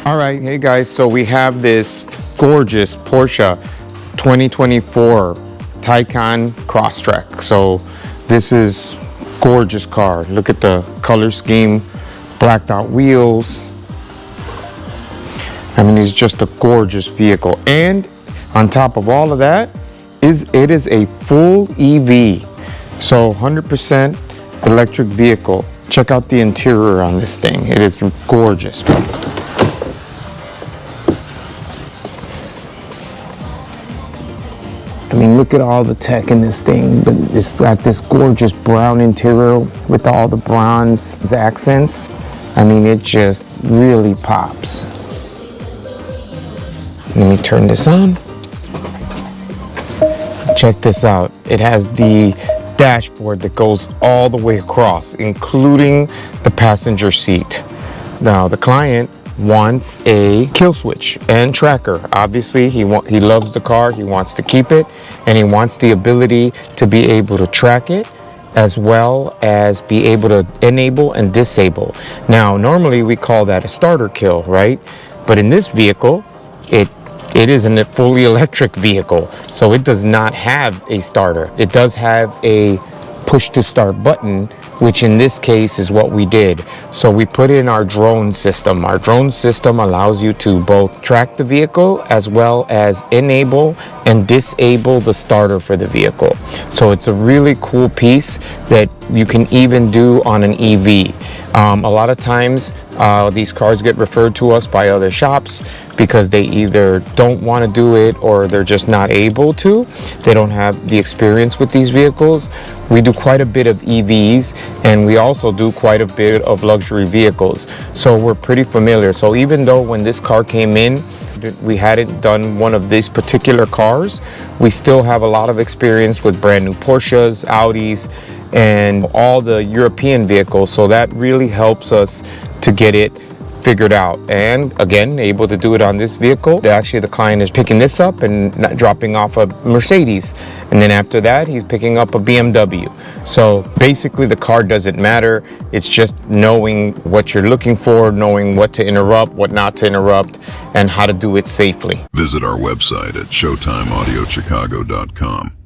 All right, hey guys, so we have this gorgeous Porsche 2024 Taycan Crosstrek. So this is gorgeous car. Look at the color scheme, blacked out wheels. I mean, it's just a gorgeous vehicle. And on top of all of that, it is a full EV. So 100% electric vehicle. Check out the interior on this thing. It is gorgeous. I mean, look at all the tech in this thing. But it's got this gorgeous brown interior with all the bronze accents. I mean, it just really pops. Let me turn this on. Check this out. It has the dashboard that goes all the way across, including the passenger seat. Now, the client wants a kill switch and tracker. Obviously, he loves the car, he wants to keep it, and he wants the ability to be able to track it as well as be able to enable and disable. Now, normally we call that a starter kill, right? But in this vehicle, it isn't a fully electric vehicle, so it does not have a starter. It does have a push to start button, which in this case is what we did. So we put in our drone system. Our drone system allows you to both track the vehicle as well as enable and disable the starter for the vehicle. So it's a really cool piece that you can even do on an EV. A lot of times these cars get referred to us by other shops because they either don't want to do it or they're just not able to. They don't have the experience with these vehicles. We do quite a bit of EVs, and we also do quite a bit of luxury vehicles. So we're pretty familiar. So even though when this car came in, we hadn't done one of these particular cars, we still have a lot of experience with brand new Porsches, Audis, and all the European vehicles. So that really helps us to get it figured out, and again, able to do it on this vehicle. Actually, the client is picking this up and dropping off a Mercedes, and then after that he's picking up a BMW. So basically the car doesn't matter. It's just knowing what you're looking for, knowing what to interrupt, what not to interrupt, and how to do it safely. Visit our website at showtimeaudiochicago.com.